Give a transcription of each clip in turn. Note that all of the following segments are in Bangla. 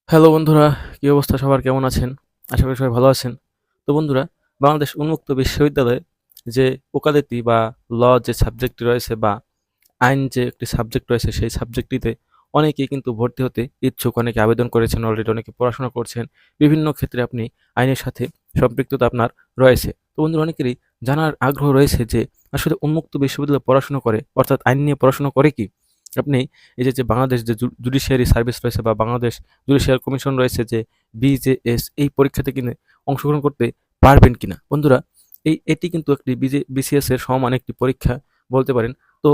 হ্যালো বন্ধুরা, কি অবস্থা সবার? কেমন আছেন? আশা করি সবাই ভালো আছেন। তো বন্ধুরা, বাংলাদেশ উন্মুক্ত বিশ্ববিদ্যালয়ে যে ওকালতি বা ল যে সাবজেক্টটি রয়েছে বা আইন যে একটি সাবজেক্ট রয়েছে সেই সাবজেক্টটিতে অনেকেই কিন্তু ভর্তি হতে ইচ্ছুক। অনেকে আবেদন করেছেন অলরেডি, অনেকে পড়াশোনা করছেন। বিভিন্ন ক্ষেত্রে আপনি আইনের সাথে সম্পৃক্ততা আপনার রয়েছে। তো বন্ধুরা, অনেকেরই জানার আগ্রহ রয়েছে যে আসলে উন্মুক্ত বিশ্ববিদ্যালয়ে পড়াশোনা করে অর্থাৎ আইন নিয়ে পড়াশোনা করে কি? আপনি এই যে বাংলাদেশ যে জুডিশিয়ারি সার্ভিস রয়েছে বা বাংলাদেশ জুডিশিয়াল কমিশন রয়েছে যে বিজেএস, এই পরীক্ষাতে কিন্তু অংশগ্রহণ করতে পারবেন কিনা? বন্ধুরা, এটি কিন্তু একটি বিসিএস এর সমান একটি পরীক্ষা বলতে পারেন। তো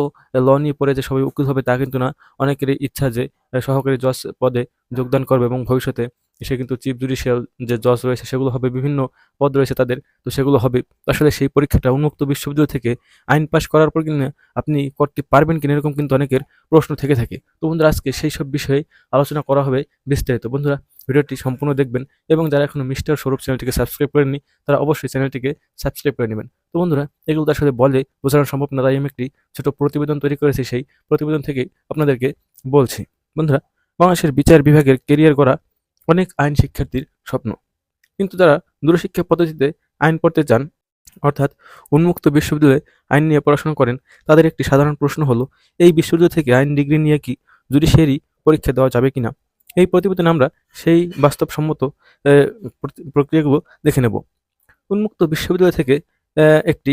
ল নিয়ে পড়ে যে সবাই উকিল হবে তা কিন্তু না। অনেকেরই ইচ্ছা যে সহকারী জজ পদে যোগদান করবে এবং ভবিষ্যতে সে কিন্তু চিফ জুডিশিয়াল যে জজ রয়েছে সেগুলো হবে, বিভিন্ন পদ রয়েছে তাদের, তো সেগুলো হবে। তো আসলে সেই পরীক্ষাটা উন্মুক্ত বিশ্ববিদ্যালয় থেকে আইন পাশ করার পর কিনা আপনি করতে পারবেন কিনা, এরকম কিন্তু অনেকের প্রশ্ন থেকে থাকে। তো বন্ধুরা, আজকে সেই সব বিষয়ে আলোচনা করা হবে বিস্তারিত। বন্ধুরা, ভিডিওটি সম্পূর্ণ দেখবেন এবং যারা এখনো মিস্টার স্বরূপ চ্যানেলটিকে সাবস্ক্রাইব করেননি তারা অবশ্যই চ্যানেলটিকে সাবস্ক্রাইব করে নেবেন। তো বন্ধুরা, এগুলো তো আসলে বলে বোঝানো সম্ভব না, তাই আমি একটি ছোট প্রতিবেদন তৈরি করেছি, সেই প্রতিবেদন থেকে আপনাদেরকে বলছি। বন্ধুরা, বাংলাদেশের বিচার বিভাগের কেরিয়ার গড়া অনেক আইন শিক্ষার্থীর স্বপ্ন, কিন্তু যারা দূরশিক্ষা পদ্ধতিতে আইন পড়তে চান অর্থাৎ উন্মুক্ত বিশ্ববিদ্যালয়ে আইন নিয়ে পড়াশোনা করেন, তাদের একটি সাধারণ প্রশ্ন হলো, এই বিশ্ববিদ্যালয় থেকে আইন ডিগ্রি নিয়ে কি জুডিশিয়ারি পরীক্ষা দেওয়া যাবে কিনা? এই প্রতিবেদনে আমরা সেই বাস্তবসম্মত প্রক্রিয়াগুলো দেখে নেব। উন্মুক্ত বিশ্ববিদ্যালয় থেকে একটি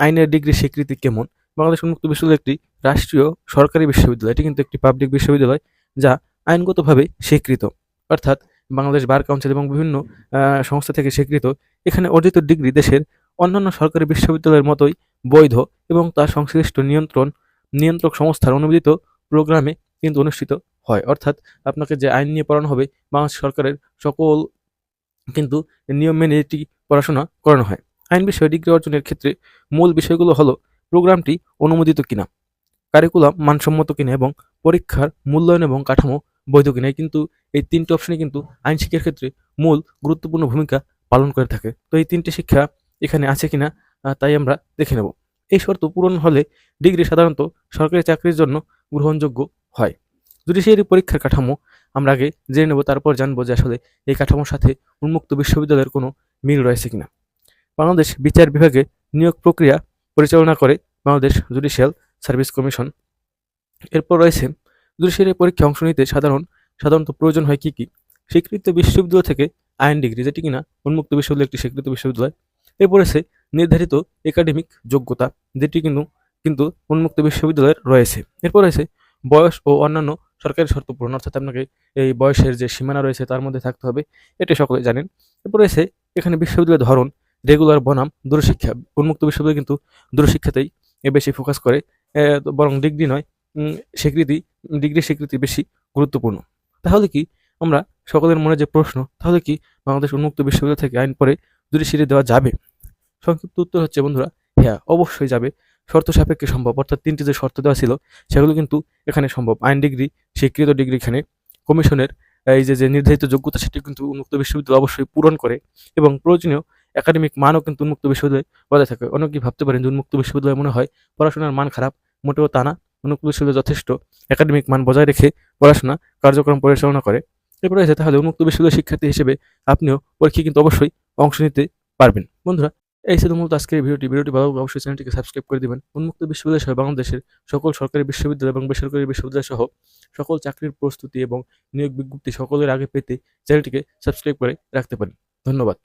আইনের ডিগ্রি স্বীকৃতি কেমন? বাংলাদেশ উন্মুক্ত বিশ্ববিদ্যালয় একটি রাষ্ট্রীয় সরকারি বিশ্ববিদ্যালয়। এটি কিন্তু একটি পাবলিক বিশ্ববিদ্যালয় যা আইনগতভাবে স্বীকৃত, অর্থাৎ বাংলাদেশ বার কাউন্সিল এবং বিভিন্ন সংস্থা থেকে স্বীকৃত। এখানে অর্জিত ডিগ্রি দেশের অন্যান্য সরকারি বিশ্ববিদ্যালয়ের মতোই বৈধ এবং তার সংশ্লিষ্ট নিয়ন্ত্রক সংস্থার অনুমোদিত প্রোগ্রামে কিন্তু অনুষ্ঠিত হয়। অর্থাৎ আপনাকে যে আইন নিয়ে পড়ানো হবে, বাংলাদেশ সরকারের সকল কিন্তু নিয়ম মেনে এটি পড়াশোনা করানো হয়। আইন বিষয়ে ডিগ্রি অর্জনের ক্ষেত্রে মূল বিষয়গুলো হলো প্রোগ্রামটি অনুমোদিত কিনা, কারিকুলাম মানসম্মত কিনা এবং পরীক্ষার মূল্যায়ন এবং কাঠামো বৈধ কিনা। কিন্তু এই তিনটি অপশনই কিন্তু আইন শিক্ষার ক্ষেত্রে মূল গুরুত্বপূর্ণ ভূমিকা পালন করে থাকে। তো এই তিনটি শিক্ষা এখানে আছে কিনা তাই আমরা দেখে নেব। এই শর্ত পূরণ হলে ডিগ্রি সাধারণত সরকারি চাকরির জন্য গ্রহণযোগ্য হয়। জুডিশিয়ারি পরীক্ষার কাঠামো আমরা আগে জেনে নেব, তারপর জানবো যে আসলে এই কাঠামোর সাথে উন্মুক্ত বিশ্ববিদ্যালয়ের কোনো মিল রয়েছে কিনা। বাংলাদেশ বিচার বিভাগে নিয়োগ প্রক্রিয়া পরিচালনা করে বাংলাদেশ জুডিশিয়াল সার্ভিস কমিশন। এরপর রয়েছে জুডিশিয়ারি পরীক্ষায় অংশ নিতে সাধারণত প্রয়োজন হয় কি কি? স্বীকৃত বিশ্ববিদ্যালয় থেকে আইন ডিগ্রি, যেটি কিনা উন্মুক্ত বিশ্ববিদ্যালয় একটি স্বীকৃত বিশ্ববিদ্যালয়। এরপর রয়েছে নির্ধারিত একাডেমিক যোগ্যতা, যেটি কিন্তু উন্মুক্ত বিশ্ববিদ্যালয়ের রয়েছে। এরপর রয়েছে বয়স ও অন্যান্য সরকারি শর্ত পূরণ, অর্থাৎ আপনাকে এই বয়সের যে সীমানা রয়েছে তার মধ্যে থাকতে হবে, এটা সকলে জানেন। এরপর রয়েছে এখানে বিশ্ববিদ্যালয়ের ধরন রেগুলার বনাম দূরশিক্ষা। উন্মুক্ত বিশ্ববিদ্যালয় কিন্তু দূরশিক্ষাতেই বেশি ফোকাস করে, বরং ডিগ্রি নয়, উম, স্বীকৃতি ডিগ্রি স্বীকৃতি বেশি গুরুত্বপূর্ণ। তাহলে কি আমরা সকলের মনে যে প্রশ্ন, তাহলে কি বাংলাদেশ উন্মুক্ত বিশ্ববিদ্যালয় থেকে আইন পড়ে জুডিশিয়ারি দেওয়া যাবে? সংক্ষিপ্ত উত্তর হচ্ছে বন্ধুরা, হ্যাঁ, অবশ্যই যাবে। শর্ত সাপেক্ষে সম্ভব, অর্থাৎ তিনটি যে শর্ত দেওয়া ছিল সেগুলো কিন্তু এখানে সম্ভব। আইন ডিগ্রি, স্বীকৃত ডিগ্রি এখানে কমিশনের এই যে নির্ধারিত যোগ্যতা সেটি কিন্তু উন্মুক্ত বিশ্ববিদ্যালয় অবশ্যই পূরণ করে এবং প্রয়োজনীয় একাডেমিক মানও কিন্তু উন্মুক্ত বিশ্ববিদ্যালয় বজায় থাকে। অনেকেই ভাবতে পারেন যে উন্মুক্ত বিশ্ববিদ্যালয় মনে হয় পড়াশোনার মান খারাপ, মোটেও তা না। উন্মুক্ত বিশ্ববিদ্যালয় যথেষ্ট একাডেমিক মান বজায় রেখে পড়াশোনা কার্যক্রম পরিচালনা করে। এরপরে আছে তাহলে উন্মুক্ত বিশ্ববিদ্যালয় শিক্ষার্থী হিসেবে আপনিও পরীক্ষায় কিন্তু অবশ্যই অংশ নিতে পারবেন। বন্ধুরা, এই ছিল মূলত আজকের ভিডিওটি ভালো লাগলে অবশ্যই চ্যানেলটিকে সাবস্ক্রাইব করে দিবেন। উন্মুক্ত বিশ্ববিদ্যালয় সহ বাংলাদেশের সকল সরকারি বিশ্ববিদ্যালয় এবং বেসরকারি বিশ্ববিদ্যালয় সহ সকল চাকরির প্রস্তুতি এবং নিয়োগ বিজ্ঞপ্তি সকলের আগে পেতে চ্যানেলটিকে সাবস্ক্রাইব করে রাখতে পারেন। ধন্যবাদ।